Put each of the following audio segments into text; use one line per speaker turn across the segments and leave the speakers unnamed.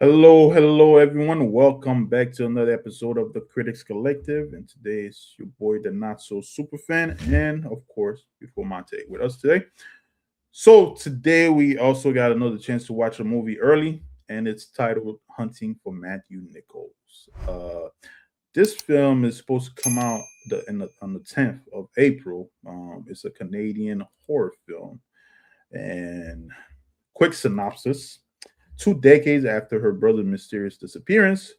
Hello, everyone. Welcome back to another episode of the Critics Collective. And today is your boy, the Not So Super Fan, and of course, before Monte with us today. So today we also got another chance to watch a movie early, and it's titled "Hunting for Matthew Nichols." This film is supposed to come out on the 10th of April. It's a Canadian horror film, and quick synopsis: 2 decades after her brother's mysterious disappearance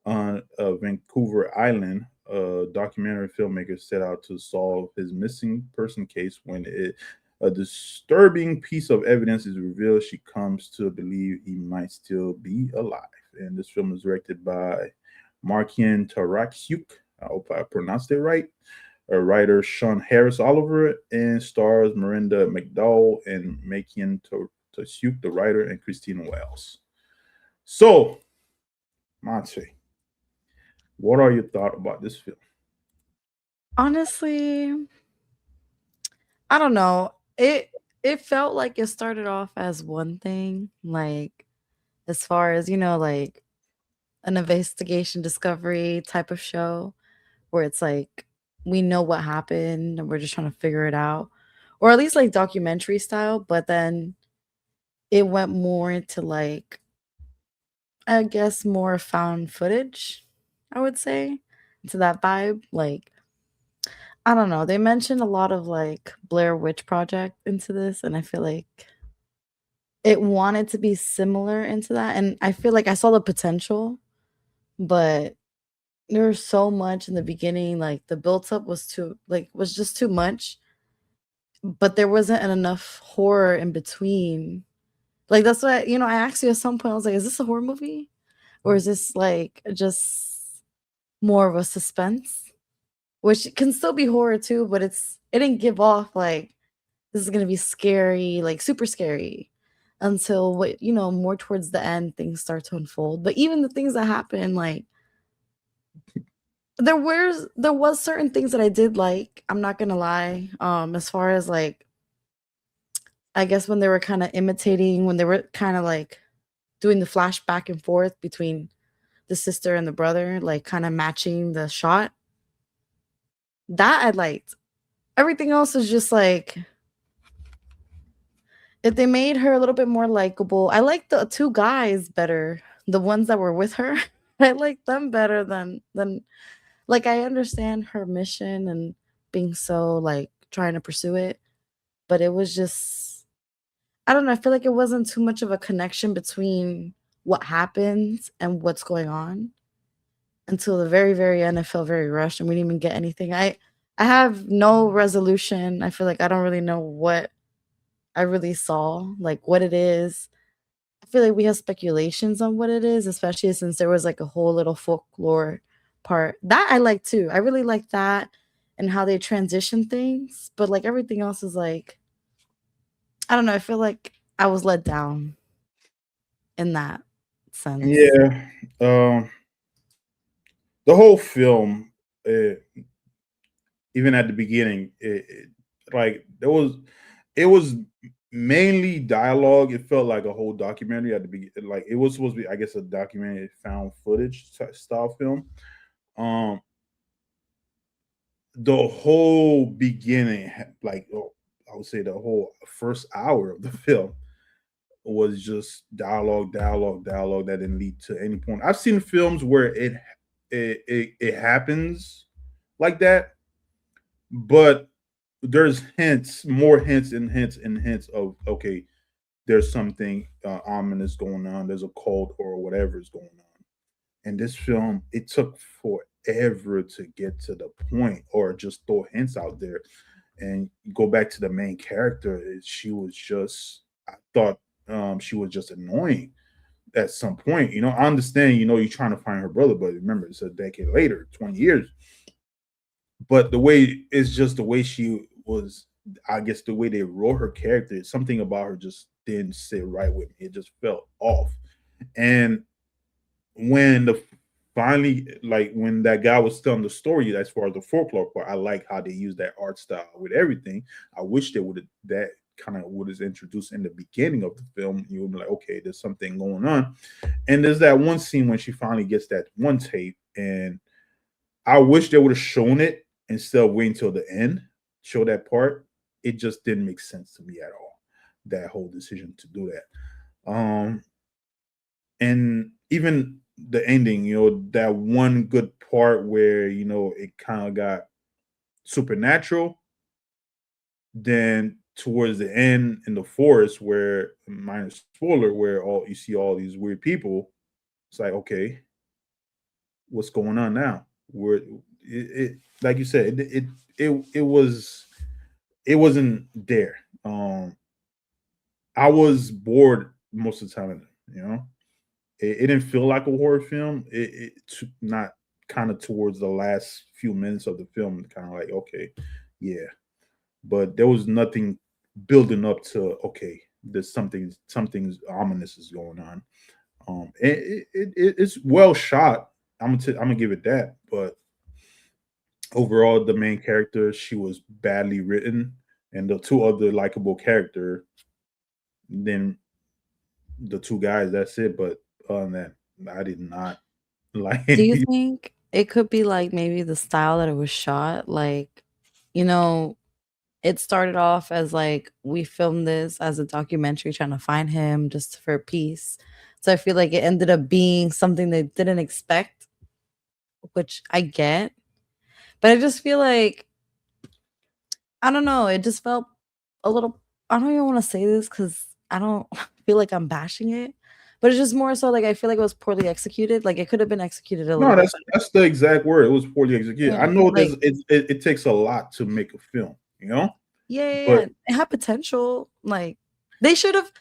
on Vancouver Island, a documentary filmmaker set out to solve his missing person case. A disturbing piece of evidence is revealed, she comes to believe he might still be alive. And this film is directed by Markian Tarakyuk. I hope I pronounced it right. Writer Sean Harris Oliver, and stars Miranda McDowell and Makian Tarakyuk, the writer, and Christine Wells. So, Monte, what are your thoughts about this film?
Honestly, I don't know. It felt like it started off as one thing, like as far as, like an investigation discovery type of show where it's like we know what happened and we're just trying to figure it out. Or at least like documentary style, but then it went more into like I guess more found footage, I would say, into that vibe. Like I don't know. They mentioned a lot of like Blair Witch Project into this, and I feel like it wanted to be similar into that. And I feel like I saw the potential, but there was so much in the beginning. Like the built up was was just too much, but there wasn't enough horror in between. Like that's why I asked you at some point. I was like, "Is this a horror movie, or is this like just more of a suspense?" Which can still be horror too, but it didn't give off like this is gonna be scary, like super scary, until what more towards the end things start to unfold. But even the things that happen, like there was certain things that I did like. I'm not gonna lie. As far as like I guess when they were kind of imitating, when they were kind of like doing the flash back and forth between the sister and the brother, like kind of matching the shot. That I liked. Everything else is just like if they made her a little bit more likable. I like the two guys better, the ones that were with her. I like them better than like I understand her mission and being so like trying to pursue it, but it was just I don't know, I feel like it wasn't too much of a connection between what happens and what's going on until the very very end. I felt very rushed and we didn't even get anything. I have no resolution. I feel like I don't really know what I really saw, like what it is. I feel like we have speculations on what it is, especially since there was like a whole little folklore part. That I like too. I really like that and how they transition things. But like everything else is like, I don't know. I feel like I was let down in that sense.
Yeah, um, the whole film, uh, even at the beginning, like it was mainly dialogue. It felt like a whole documentary at the beginning. Like it was supposed to be, I guess, a documentary found footage style film. Um, the whole beginning, I would say the whole first hour of the film was just dialogue that didn't lead to any point. I've seen films where it happens like that, but there's more hints and hints and hints of okay, there's something ominous going on. There's a cult or whatever is going on. And this film, it took forever to get to the point or just throw hints out there. And go back to the main character, she was just, I thought she was just annoying at some point. I understand, you're trying to find her brother, but remember, it's a decade later, 20 years. But the way, it's just the way she was, I guess the way they wrote her character, something about her just didn't sit right with me. It just felt off. And when the finally, like when that guy was telling the story as far as the folklore part, I like how they use that art style with everything. I wish they would have that kind of what is introduced in the beginning of the film. You'll be like, okay, there's something going on. And there's that one scene when she finally gets that one tape, and I wish they would have shown it instead of waiting till the end, show that part. It just didn't make sense to me at all. That whole decision to do that. And even the ending, that one good part where, it kind of got supernatural. Then towards the end in the forest, where minor spoiler, where all you see all these weird people, it's like, okay, what's going on now? Where it like you said, it wasn't there. I was bored most of the time. It didn't feel like a horror film. Not kind of towards the last few minutes of the film, kind of like, okay, yeah, but there was nothing building up to, okay, there's something's ominous is going on. It's well shot. I'm gonna give it that, but overall, the main character, she was badly written, and the two other likable character, then the two guys, that's it. But other than that, I did not like
Do you
any.
think it could be like maybe the style that it was shot? Like, you know, it started off as like we filmed this as a documentary trying to find him just for peace. So I feel like it ended up being something they didn't expect, which I get. But I just feel like I don't know, it just felt a little I don't even wanna say this because I don't feel like I'm bashing it, but it's just more so like I feel like it was poorly executed, like, it could have been executed a little
No,
bit better.
that's the exact word. It was poorly executed. I
Yeah,
know
like
it takes a lot to make a film,
yeah, yeah,
but
yeah, it had potential, like, they should've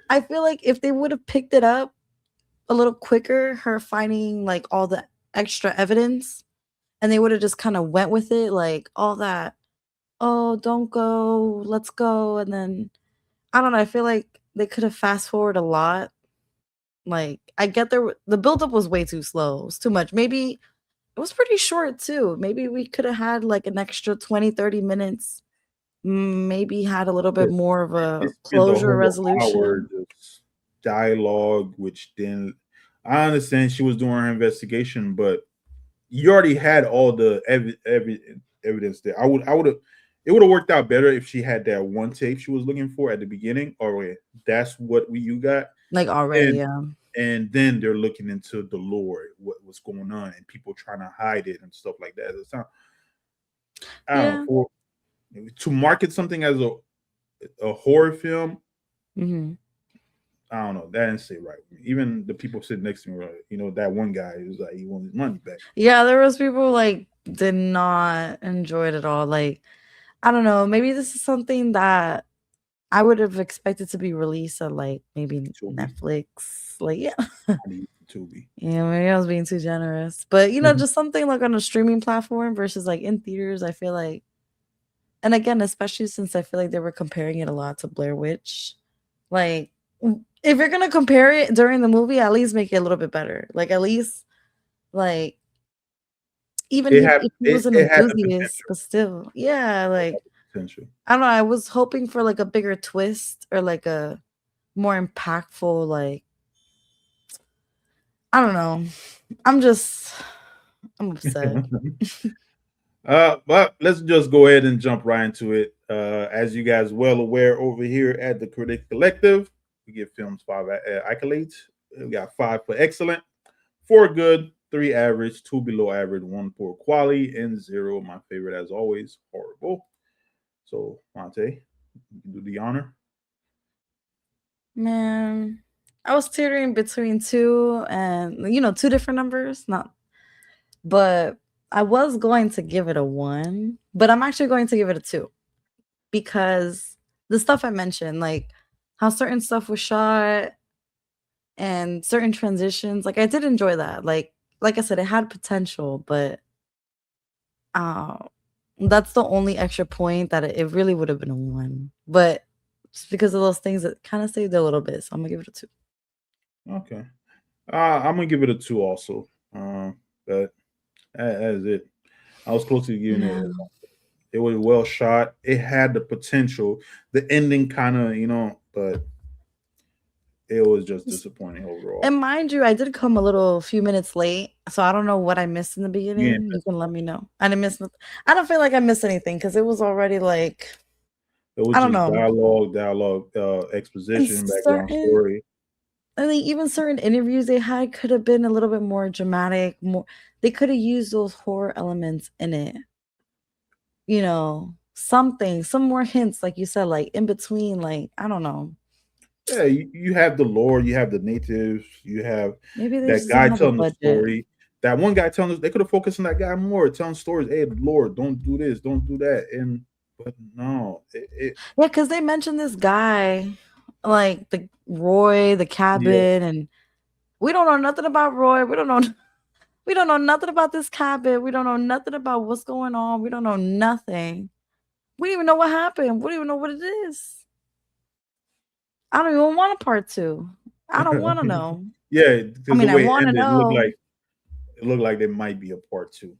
I feel like if they would've picked it up a little quicker, her finding, like, all the extra evidence, and they would've just kinda went with it, like, all that, "Oh, don't go, let's go," and then I don't know, I feel like they could have fast forward a lot. Like, I get the buildup was way too slow, it was too much. Maybe it was pretty short too. Maybe we coulda had, like, an extra 20, 30 minutes, maybe had a little bit
they
more of
they
a
spent a
closure
whole hour
resolution.
just dialogue, which then I understand she was doing her investigation, but you already had all the evidence there. I would have. It would have worked out better if she had that one tape she was looking for at the beginning. Or wait, that's what you got,
Like, already,
and
yeah.
then they're looking into the lore, what's going on, and people trying to hide it and stuff like that. It's not, I don't know,
Yeah.
for to market something as a horror film.
Mhm.
I don't know. That didn't sit right. Even the people sitting next to me, were, that one guy was like, he wanted his money back.
Yeah, there was people, like, did not enjoy it at all, like, I don't know, maybe this is something that I would have expected to be released on, like, maybe
Tubi,
Netflix, like, yeah.
I need Tubi.
Yeah, maybe I was being too generous. But,
Mhm.
just something like on a streaming platform versus like in theaters, I feel like and again, especially since I feel like they were comparing it a lot to Blair Witch. Like, if you're gonna compare it during the movie, at least make it a little bit better. Like at least like even if he was an
It had the
enthusiast,
potential.
but still, yeah,
It had
like
the potential.
I don't know, I was hoping for like a bigger twist or like a more impactful, like I don't know. I'm just I'm upset.
But let's just go ahead and jump right into it. As you guys well aware, over here at the Critic Collective, we give films five accolades. We got 5 for excellent, 4 good, 3 average, 2 below average, 1 poor quality, and 0, my favorite as always, horrible. So, Monte, you can do the honor.
Man, I was teetering between 2 and, 2 different numbers, not but I was going to give it a 1, but I'm actually going to give it a 2 because the stuff I mentioned, like how certain stuff was shot and certain transitions, like I did enjoy that. Like I said, it had potential, but uh, that's the only extra point that it really would have been a 1. But just because of those things, it kind of saved a little bit, so I'm gonna give it a 2.
Okay. I'm gonna give it a 2 also. But that is it. I was close to giving it
Yeah.
It was well shot. It had the potential. The ending kind of, but it was just disappointing overall.
And mind you, I did come a few minutes late, so I don't know what I missed in the beginning.
Yeah,
You can let me know. I didn't miss nothing. I don't feel like I missed anything because it was already like,
it was
I don't
just
know.
dialogue,
And
exposition, background
certain,
story.
I think even certain interviews they had could have been a little bit more dramatic. More, they could have used those horror elements in it. Something, some more hints, like you said, like in between, like I don't know.
Yeah, you have the lore, you have the natives, you have
Maybe they
that
just didn't
guy
have the
telling the
budget.
story. That one guy telling us they could have focused on that guy more, telling stories. Hey, Lord, don't do this, don't do that. But no,
Yeah, because they mentioned this guy, like the Roy, the
yeah,
cabin, and we don't know nothing about Roy. We don't know we don't know nothing about this cabin. We don't know nothing about what's going on. We don't know nothing. We don't even know what happened. We don't even know what it is. I don't even want a part two. I don't want to know.
yeah,
I
because the
mean, I
way it
want to
ended,
know.
it looked like there might be a part two.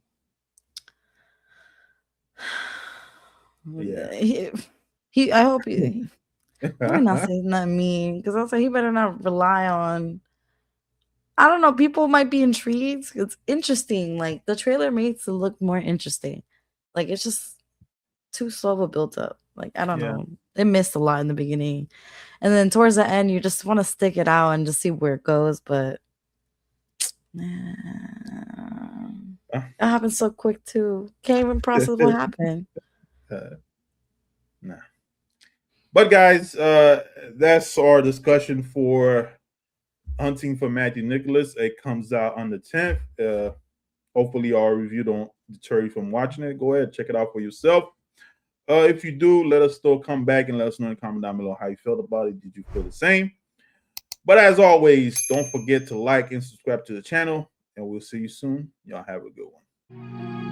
Yeah.
I hope he. Let me not say nothing mean because I'll say he better not rely on. I don't know. People might be intrigued. It's interesting. Like the trailer makes it look more interesting. Like it's just too slow of a build up. Like I don't
Yeah.
know. It missed a lot in the beginning, and then towards the end, you just want to stick it out and just see where it goes. But that happened so quick too. Can't even process what happened.
Nah. But guys, that's our discussion for Hunting for Matthew Nichols. It comes out on the 10th. Hopefully our review don't deter you from watching it. Go ahead, check it out for yourself. If you do, let us still come back and let us know in the comment down below how you felt about it. Did you feel the same? But as always, don't forget to like and subscribe to the channel, and we'll see you soon. Y'all have a good one.